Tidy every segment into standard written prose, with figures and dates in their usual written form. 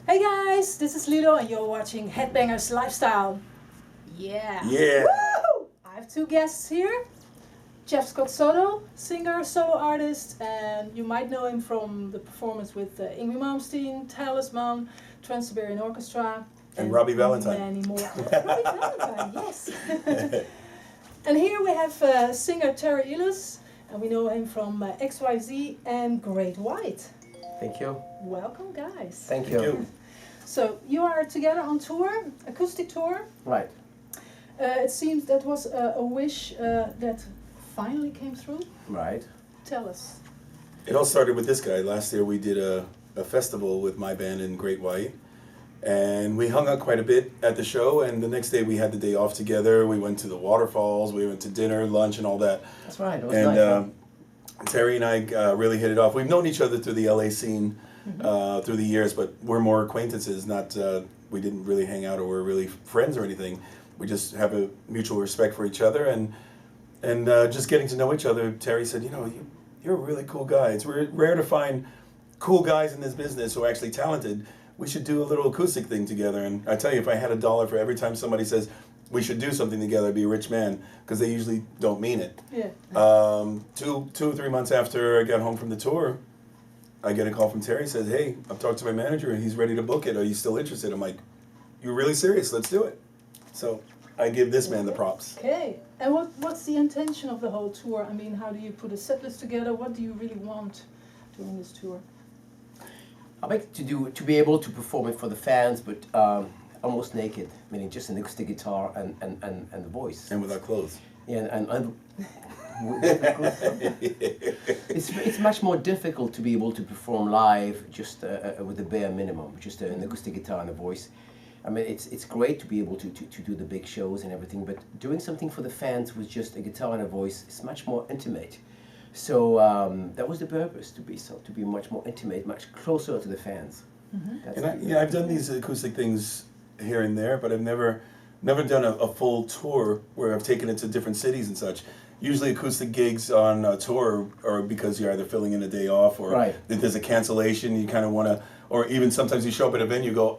Hey guys, this is Lilo and you're watching Headbangers Yeah. Yeah. Woo! I have two guests here. Jeff Scott Soto, singer, solo artist, and you might know him from the performance with Ingrid Malmsteen, Talisman, Trans-Siberian Orchestra, And Robbie Valentine. Many more. Robbie Valentine, yes. And here we have singer Soto Ilous, and we know him from XYZ and Great White. Thank you. Welcome, guys. Thank you. So you are together on tour, acoustic tour. Right. It seems that was a wish that finally came through. Right. Tell us. It all started with this guy. Last year we did a festival with my band in Great White. And we hung out quite a bit at the show, and the next day we had the day off together. We went to the waterfalls, we went to dinner, lunch, and all that. That's right. It was and nice. Terry and I really hit it off. We've known each other through the LA scene through the years, but we're more acquaintances. Not we didn't really hang out or we're really friends or anything. We just have a mutual respect for each other, and just getting to know each other. Terry said, you're a really cool guy. It's rare to find cool guys in this business who are actually talented. We should do a little acoustic thing together. And I tell you, if I had $1 for every time somebody says we should do something together, I'd be a rich man, because they usually don't mean it. Yeah. 2 or 3 months after I got home from the tour, I get a call from Terry. Says, "Hey, I've talked to my manager and he's ready to book it. Are you still interested?" I'm like, "You're really serious? Let's do it." So I give this man the props. Okay. And what's the intention of the whole tour? I mean, how do you put a set list together? What do you really want during this tour? I like to be able to perform it for the fans, but almost naked, meaning just an acoustic guitar and the voice. And without clothes. Yeah, and it's much more difficult to be able to perform live just with the bare minimum, just an acoustic guitar and a voice. I mean, it's great to be able to do the big shows and everything, but doing something for the fans with just a guitar and a voice is much more intimate. So that was the purpose, to be much more intimate, much closer to the fans. And I've done these acoustic things here and there, but I've never done a full tour where I've taken it to different cities and such. Usually acoustic gigs on a tour are because you're either filling in a day off, or Right. if there's a cancellation, you kind of want to, or even sometimes you show up at a venue and go,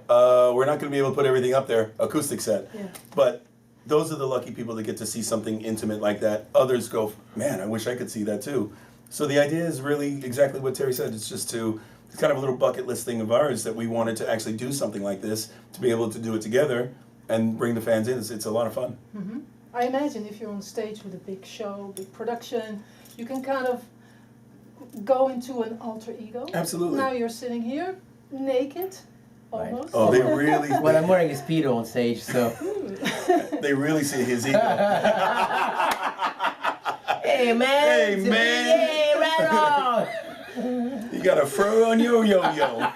we're not going to be able to put everything up there, acoustic set. Yeah. But those are the lucky people that get to see something intimate like that. Others go, man, I wish I could see that too. So the idea is really exactly what Terry said. It's just it's kind of a little bucket list thing of ours that we wanted to actually do something like this, to be able to do it together and bring the fans in. It's a lot of fun. Mm-hmm. I imagine if you're on stage with a big show, big production, you can kind of go into an alter ego. Absolutely. Now you're sitting here, naked, Right. almost. Oh, they really, Well, I'm wearing a Speedo on stage, so... they really see his ego. Hey, man! Hey, man. Hey, right on! You got a fro on your yo-yo.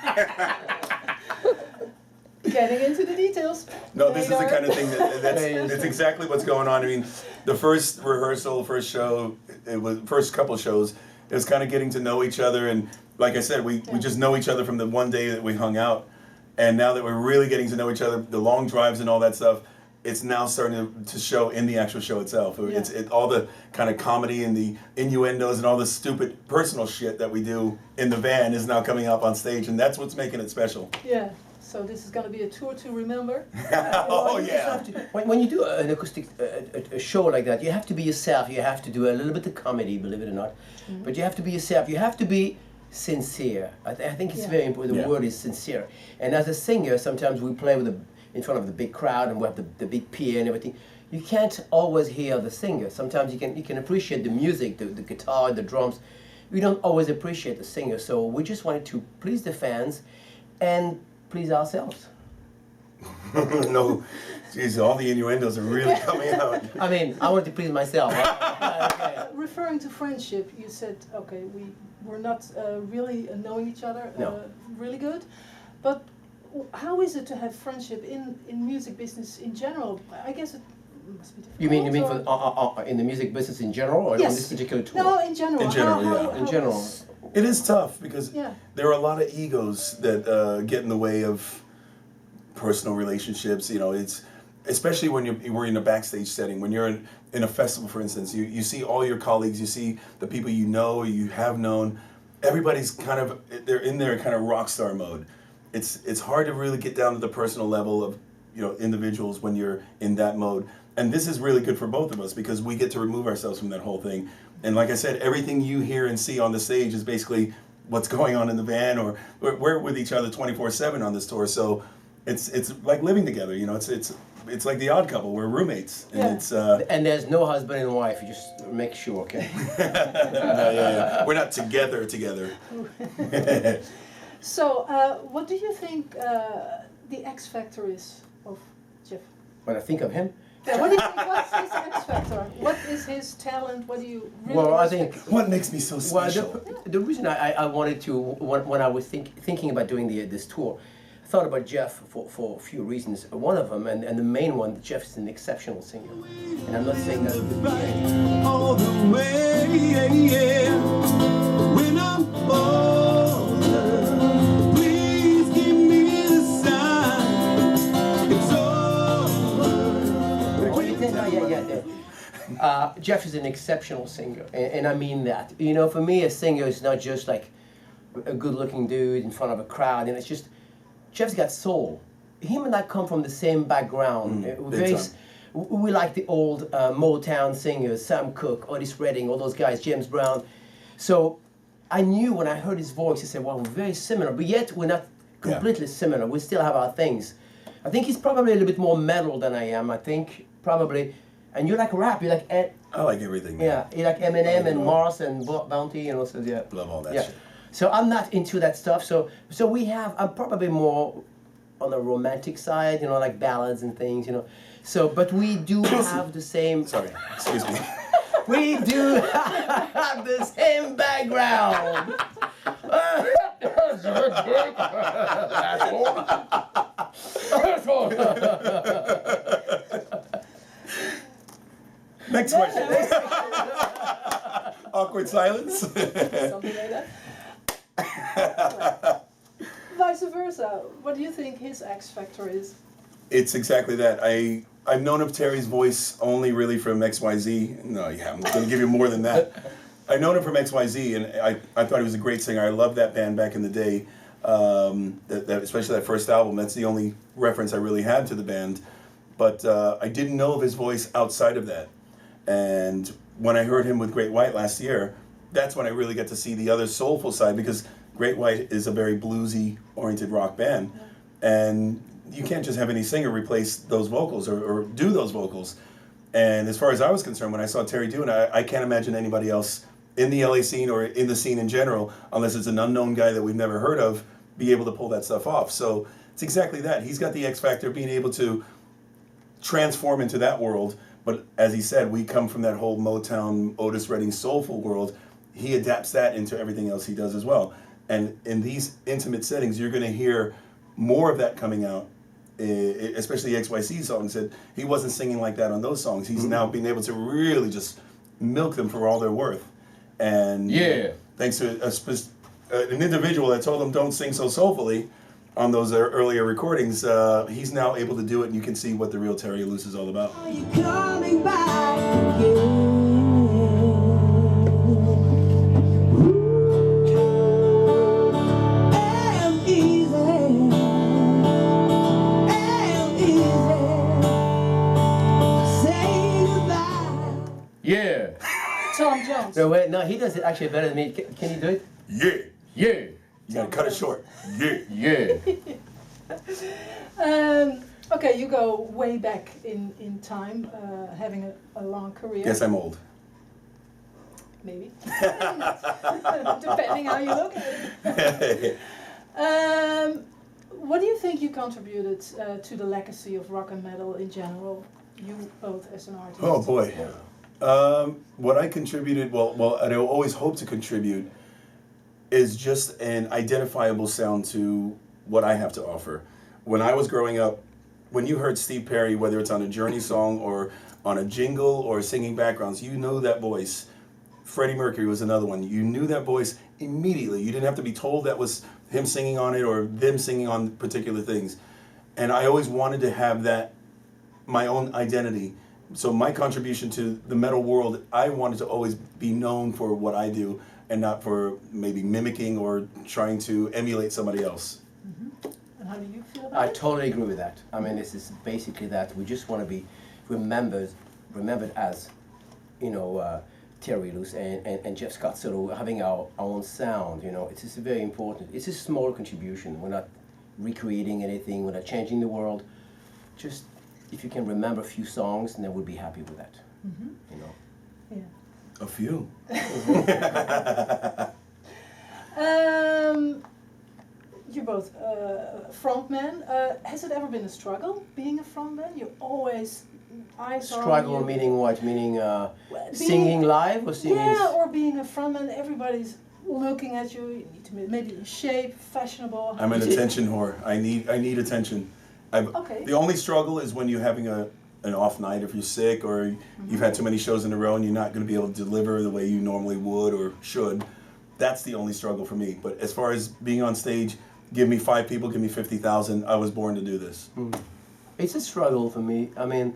Getting into the details. No, this is the Radar. kind of thing that's exactly what's going on. I mean, the first rehearsal, first show, first couple shows, it was kind of getting to know each other. And like I said, we just know each other from the one day that we hung out. And now that we're really getting to know each other, the long drives and all that stuff, it's now starting to show in the actual show itself. Yeah. It's all the kind of comedy and the innuendos and all the stupid personal shit that we do in the van is now coming up on stage, and that's what's making it special. Yeah. So this is going to be a tour to remember. Oh, You just yeah. have to- when you do an acoustic a show like that, you have to be yourself. You have to do a little bit of comedy, believe it or not. But you have to be yourself. You have to be sincere. I think it's Yeah. very important. The Yeah. word is sincere. And as a singer, sometimes we play in front of the big crowd, and we have the big PA and everything. You can't always hear the singer. Sometimes you can appreciate the music, the guitar, the drums. We don't always appreciate the singer. So we just wanted to please the fans and please ourselves. No, geez, all the innuendos are really coming out. I mean, I want to please myself. Okay. Referring to friendship, you said, okay, we're not really knowing each other No. really good, but how is it to have friendship in music business in general? I guess it must be difficult. You mean or- for in the music business in general, or on Yes. this particular tour? No, in general. In general, How- yeah. how- In how general. is- It is tough because Yeah. there are a lot of egos that get in the way of personal relationships. It's especially when we're in a backstage setting. When you're in a festival, for instance, you see all your colleagues, you see the people you know, you have known. Everybody's they're in their kind of rock star mode. it's hard to really get down to the personal level of, you know, individuals when you're in that mode. And this is really good for both of us because we get to remove ourselves from that whole thing. And like I said, everything you hear and see on the stage is basically what's going on in the van, or we're with each other 24/7 on this tour. So it's like living together, you know. It's like The Odd Couple. We're roommates, and Yeah. it's And there's no husband and wife. You just make sure, okay? yeah. We're not together. So, what do you think the X factor is of Jeff? When I think of him, Yeah, what do you think? What's his X factor? What is his talent? What do you really Well, I respect? think- What makes me so well, special? the reason I wanted to, when I was thinking about doing this tour, I thought about Jeff for a few reasons. One of them, and the main one, Jeff is an exceptional singer. And I'm not saying that. All the way, when I'm older, please give me the sign. It's over. Jeff is an exceptional singer, and I mean that. You know, for me, a singer is not just like a good-looking dude in front of a crowd, and it's just, Jeff's got soul. Him and I come from the same background. big time. We like the old Motown singers, Sam Cooke, Otis Redding, all those guys, James Brown. So I knew when I heard his voice, I said, well, we're very similar, but yet we're not completely similar. We still have our things. I think he's probably a little bit more metal than I am. I think probably, and you like rap, you like, I like everything. Man. yeah, you like Eminem and Mars and Bounty and also, yeah. Love all that Yeah. shit. So I'm not into that stuff. So I'm probably more on the romantic side, you know, like ballads and things, you know. So, but we do have the same. Sorry, excuse me. We do have the same background. Next question. Awkward silence. Something like that. Vice versa. What do you think his X factor is? It's exactly that. I've known of Terry's voice only really from XYZ. No, yeah, I'm going to give you more than that. I've known him from XYZ, and I thought he was a great singer. I loved that band back in the day, especially that first album. That's the only reference I really had to the band. But I didn't know of his voice outside of that. And when I heard him with Great White last year, that's when I really got to see the other soulful side, because Great White is a very bluesy-oriented rock band. And you can't just have any singer replace those vocals or do those vocals. And as far as I was concerned, when I saw Terry do it, I can't imagine anybody else in the LA scene or in the scene in general, unless it's an unknown guy that we've never heard of, be able to pull that stuff off. So it's exactly that. He's got the X factor, being able to transform into that world. But as he said, we come from that whole Motown, Otis Redding soulful world. He adapts that into everything else he does as well. And in these intimate settings, you're going to hear more of that coming out, especially XYZ songs. That he wasn't singing like that on those songs. He's now being able to really just milk them for all they're worth. And thanks to an individual that told him don't sing so soulfully on those earlier recordings, he's now able to do it, and you can see what the real Terry Ilous is all about. Are you coming back again? Yeah. Tom Jones. No, wait, no, he does it actually better than me. Can you do it? Yeah. Yeah. You gotta cut it short. Yeah. Yeah. Okay, you go way back in time, having a long career. Guess I'm old. Maybe. Depending how you look at it. What do you think you contributed to the legacy of rock and metal in general? You both as an artist. Oh boy. What I contributed, well, and I always hope to contribute, is just an identifiable sound to what I have to offer. When I was growing up, when you heard Steve Perry, whether it's on a Journey song or on a jingle or singing backgrounds, you knew that voice. Freddie Mercury was another one. You knew that voice immediately. You didn't have to be told that was him singing on it or them singing on particular things. And I always wanted to have that, my own identity. So my contribution to the metal world, I wanted to always be known for what I do and not for maybe mimicking or trying to emulate somebody else. Mm-hmm. do you feel I about it? totally agree with that. I mean, this is basically that we just want to be remembered as, you know, Terry Ilous and Jeff Scott Soto having our own sound. You know, it is very important. It's a small contribution. We're not recreating anything. We're not changing the world. Just if you can remember a few songs, then we'll be happy with that. You know. Yeah. A few. You're both frontmen. Has it ever been a struggle being a frontman? You always eyes are on Struggle you. meaning what? Meaning Being- singing live or singing? Yeah, or being a frontman, everybody's looking at you. You need to be maybe in shape, fashionable. I'm an attention whore. I need attention. Okay. The only struggle is when you're having an off night, if you're sick or you've had too many shows in a row and you're not going to be able to deliver the way you normally would or should. That's the only struggle for me. But as far as being on stage, give me 5 people, give me 50,000. I was born to do this. It's a struggle for me. I mean,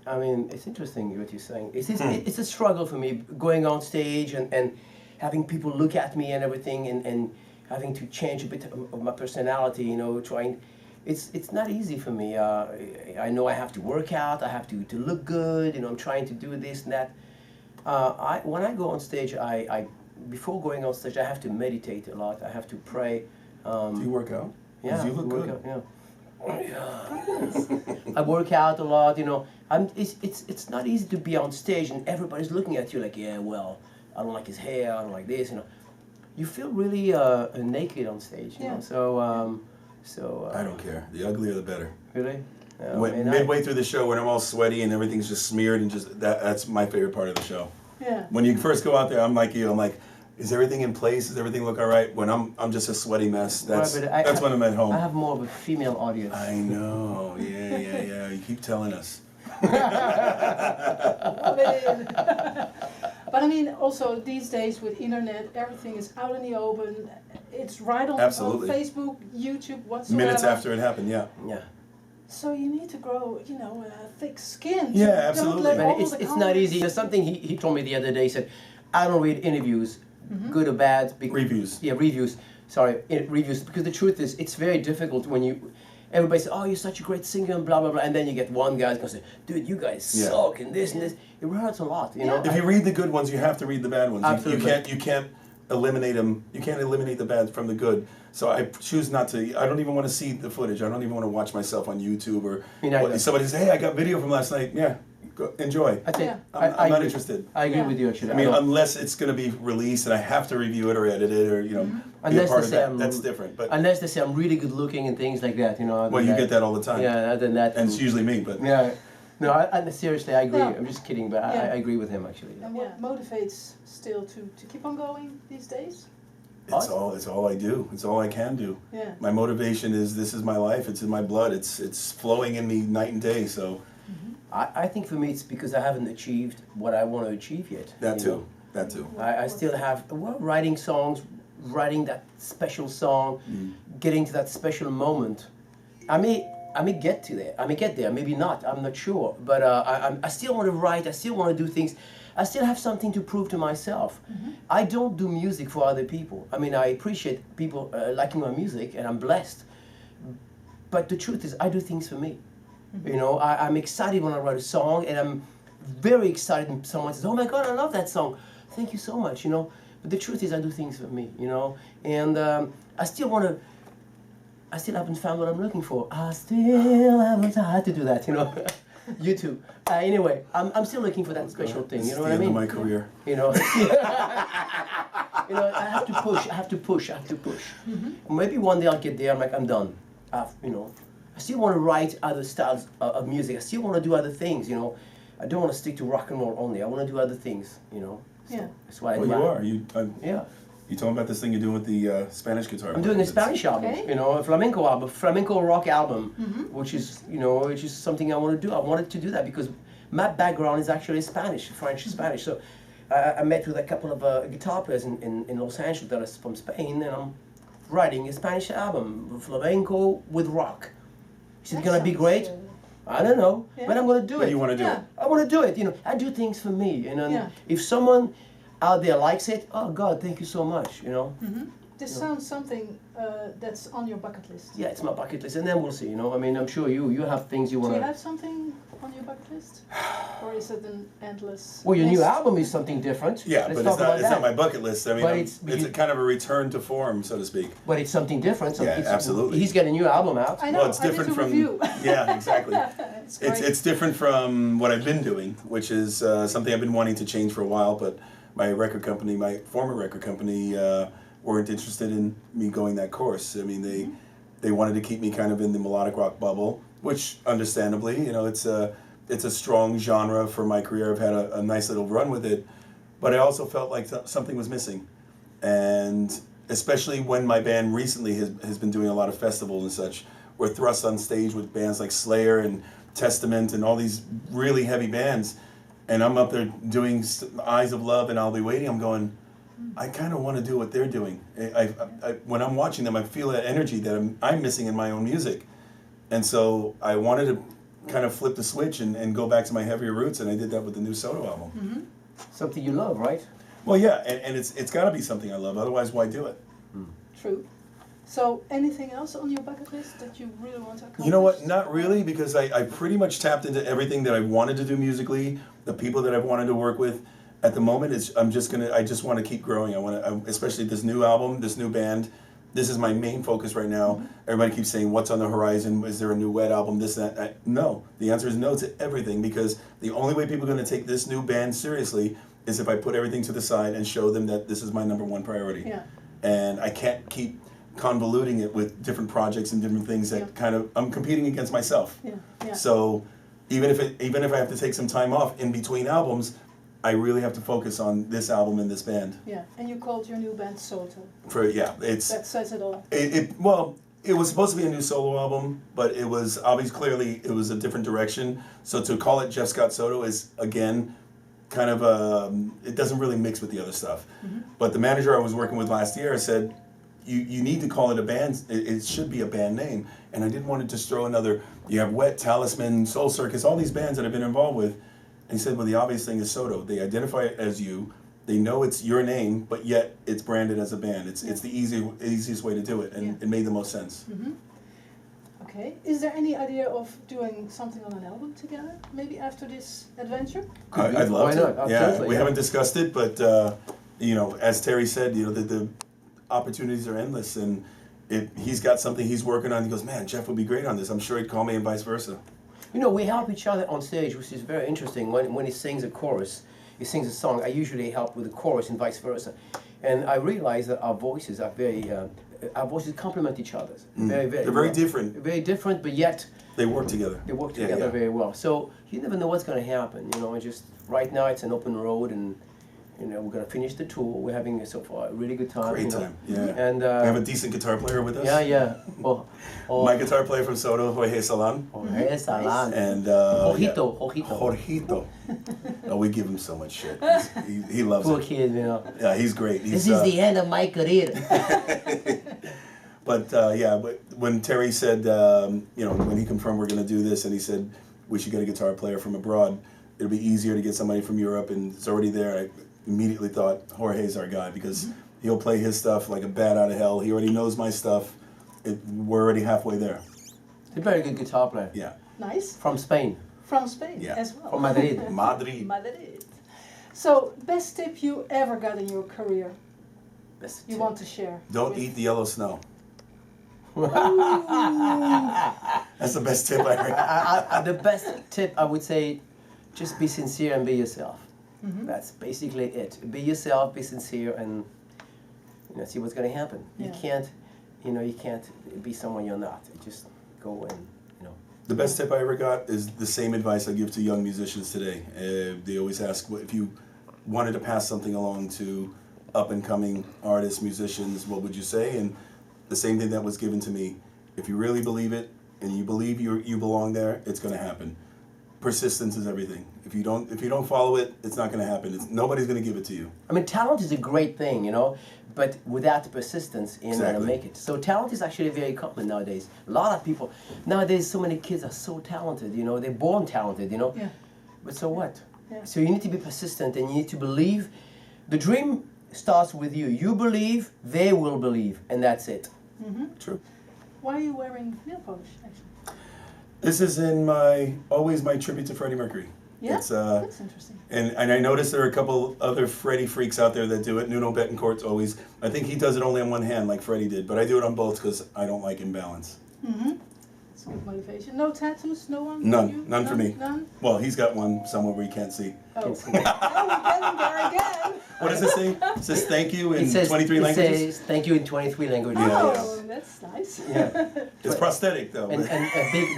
it's interesting what you're saying. It's a struggle for me going on stage and having people look at me and everything and having to change a bit of my personality. You know, trying. It's not easy for me. I know I have to work out. I have to look good. You know, I'm trying to do this and that. When I go on stage, I before going on stage, I have to meditate a lot. I have to pray. Do you work out? 'Cause Yeah, you look work good. out, yeah. I work out a lot, you know. It's not easy to be on stage and everybody's looking at you like, yeah, well, I don't like his hair, I don't like this, you know. You feel really naked on stage, you know. So I don't care. The uglier the better. really. Midway through the show when I'm all sweaty and everything's just smeared and just that's my favorite part of the show. Yeah. When you first go out there, I'm like you. I'm like, is everything in place? Does everything look all right? When I'm just a sweaty mess. That's Right, but when I'm at home. I have more of a female audience. I know. Yeah. You keep telling us. But I mean, also these days with internet, everything is out in the open. It's right on Absolutely. Facebook, YouTube, whatsoever. Minutes after it happened, yeah. Yeah. So you need to grow, you know, a thick skin. Yeah, Don't absolutely. let all But the it's not comments- easy. There's something he told me the other day. He said, I don't read interviews, good or bad. Reviews. Yeah, reviews. Sorry, reviews. Because the truth is, it's very difficult when everybody says, oh, you're such a great singer and blah, blah, blah. And then you get one guy who's going to say, dude, you guys suck and this and this. It hurts a lot, you know. If you read the good ones, you have to read the bad ones. Absolutely. You can't eliminate them. You can't eliminate the bad from the good. So I choose not to. I don't even want to see the footage. I don't even want to watch myself on YouTube or somebody says, hey, I got video from last night. Yeah, go, enjoy. I think, Yeah. I'm not agree. interested. I agree Yeah. with you, actually. I mean, unless it's going to be released and I have to review it or edit it or, you know, be a Unless part they of say that, I'm- that's different. But, unless they say I'm really good looking and things like that, you know. well, you get that all the time. Yeah, other than that. And it's usually me, but Yeah. No, seriously, I agree. Yeah. I'm just kidding, but Yeah. I agree with him, actually. And what motivates still to keep on going these days? it's all I do. It's all I can do. Yeah. My motivation is this is my life. It's in my blood. It's flowing in me night and day. So I think for me it's because I haven't achieved what I want to achieve yet. that you too. know. That too. I still have, writing songs, writing that special song, getting to that special moment. I may get to there. I may get there. Maybe not. I'm not sure. But I still want to write. I still want to do things. I still have something to prove to myself. I don't do music for other people. I mean, I appreciate people liking my music, and I'm blessed. But the truth is, I do things for me. You know, I'm excited when I write a song, and I'm very excited when someone says, "Oh my God, I love that song. Thank you so much." You know. But the truth is, I do things for me. You know, and I still haven't found what I'm looking for. I still haven't. I had to do that. You know. You too. Anyway, I'm still looking for that special thing. You know what I mean? It's the end of my career. You know. You know, I have to push. I have to push. I have to push. Maybe one day I'll get there. I'm like, I'm done. You know, I still want to write other styles of music. I still want to do other things. You know, I don't want to stick to rock and roll only. I want to do other things. You know. So Yeah. that's what I Well, do. you are. Yeah. You talking about this thing you're doing with the Spanish guitar? I'm doing a Spanish album, Okay. you know, a flamenco album, flamenco rock album, which is, you know, which is something I want to do. I wanted to do that because my background is actually Spanish, French Spanish. So I met with a couple of guitar players in Los Angeles that are from Spain, and I'm writing a Spanish album, flamenco with rock. Is it That gonna be sounds, great? I don't know, Yeah. but I'm gonna do But it. you want to do Yeah. it? I want to do it. You know, I do things for me. You know, Yeah. if someone out there likes it, oh God, thank you so much. You know. This You know. sounds something that's on your bucket list. Yeah, it's my bucket list, and then we'll see. You know, I mean, I'm sure you have things you Do want you to. have something on your bucket list? Or is it an endless Well, your new list? album is something different. Yeah, Let's but talk it's not about it's that. not my bucket list. I mean, But it's it's- a kind of a return to form, so to speak. But it's something different. So Yeah, it's, absolutely. He's got a new album out. I know, Well, it's I did different a from review. yeah, exactly. It's great. It's different from what I've been doing, which is something I've been wanting to change for a while. But my record company, my former record company, weren't interested in me going that course. I mean, they wanted to keep me kind of in the melodic rock bubble, which understandably, you know, it's a strong genre for my career. I've had a nice little run with it, but I also felt like something was missing, and especially when my band recently has been doing a lot of festivals and such. We're thrust on stage with bands like Slayer and Testament and all these really heavy bands, and I'm up there doing Eyes of Love and I'll Be Waiting. I'm going, I kind of want to do what they're doing. When I'm watching them, I feel that energy that I'm missing in my own music, and so I wanted to kind of flip the switch and go back to my heavier roots, and I did that with the new Soto album. Mm-hmm. Something you love, right? Well, yeah, and it's got to be something I love. Otherwise, why do it? True. So, anything else on your bucket list that you really want to accomplish? You know what? Not really, because I pretty much tapped into everything that I wanted to do musically. The people that I've wanted to work with. At the moment, I just want to keep growing. Especially this new album, this new band. This is my main focus right now. Mm-hmm. Everybody keeps saying, "What's on the horizon? Is there a new Wet album? This, that." No. The answer is no to everything, because the only way people are going to take this new band seriously is if I put everything to the side and show them that this is my number one priority. Yeah. And I can't keep convoluting it with different projects and different things that I'm competing against myself. Yeah. Yeah. So even if I have to take some time off in between albums, I really have to focus on this album and this band. Yeah. And you called your new band Soto. That says it all. It was supposed to be a new solo album, but it was clearly it was a different direction. So to call it Jeff Scott Soto is, again, kind of it doesn't really mix with the other stuff. Mm-hmm. But the manager I was working with last year said, you need to call it a band. It should be a band name. And I didn't want to just throw another. You have Wet, Talisman, Soul Circus, all these bands that I've been involved with. And he said, well, the obvious thing is Soto. They identify it as you. They know it's your name, but yet it's branded as a band. It's the easiest way to do it, and it made the most sense. Mm-hmm. Okay. Is there any idea of doing something on an album together? Maybe after this adventure? I'd love Why to. not? Yeah, Absolutely, we yeah. haven't discussed it, but as Terry said, the opportunities are endless, and he's got something he's working on. He goes, man, Jeff would be great on this. I'm sure he'd call me, and vice versa. You know, we help each other on stage, which is very interesting. When he sings a chorus, he sings a song, I usually help with the chorus and vice versa. And I realize that our voices are our voices complement each other. Very, very They're very well. different. Very different, but yet They work together. they work Yeah, together yeah. very well. So you never know what's going to happen. You know, just right now it's an open road, and we're going to finish the tour. We're having so far a really good time. Great time, yeah. And We have a decent guitar player with us. yeah. My guitar player from Soto, Jorge Salan. Jorge Salan. And Jorgito. Jorgito. Oh, we give him so much shit. He loves Poor it. kid, Yeah, he's great. This is the end of my career. But but when Terry said, when he confirmed we're going to do this, and he said we should get a guitar player from abroad, it'll be easier to get somebody from Europe, and it's already there. I immediately thought Jorge's our guy, because he'll play his stuff like a bat out of hell. He already knows my stuff. We're already halfway there. He's a very good guitar player. Yeah. Nice. From Spain. From Spain Yeah. as well. From Madrid. Madrid. Madrid. So, best tip you ever got in your career Best you tip. want to share? Don't with- eat the yellow snow. That's the best tip I heard. The best tip I would say, just be sincere and be yourself. That's basically it. Be yourself, be sincere, and see what's going to happen. Yeah. You can't be someone you're not. You just go and The best tip I ever got is the same advice I give to young musicians today. They always ask, if you wanted to pass something along to up-and-coming artists, musicians, what would you say? And the same thing that was given to me. If you really believe it, and you believe you belong there, it's going to happen. Persistence is everything. If you don't follow it, it's not going to happen. Nobody's going to give it to you. I mean, talent is a great thing, but without persistence, you're not going to Exactly. make it. So talent is actually very common nowadays. A lot of people, nowadays so many kids are so talented, they're born talented, Yeah. But so what? Yeah. So you need to be persistent, and you need to believe. The dream starts with you. You believe, they will believe, and that's it. True. Why are you wearing nail polish, actually? This is always my tribute to Freddie Mercury. Yeah, It's, that's interesting. and I noticed there are a couple other Freddie freaks out there that do it. Nuno Betancourt's always, I think he does it only on one hand like Freddie did, but I do it on both because I don't like imbalance. That's good motivation. No tattoos? No one? None. You? None for me. None? Well, he's got one somewhere where you can't see. Oh, now we're getting there again. What does it say? It says thank you in It says, 23 it languages? says thank you in 23 languages. Oh, that's nice. Yeah. It's prosthetic though. And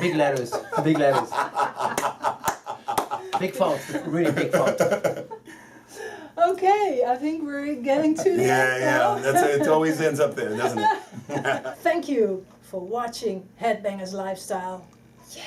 big letters. Big letters. Big font. Really big font. Okay, I think we're getting to the end now. It always ends up there, doesn't it? Thank you for watching Headbangers Lifestyle. Yeah.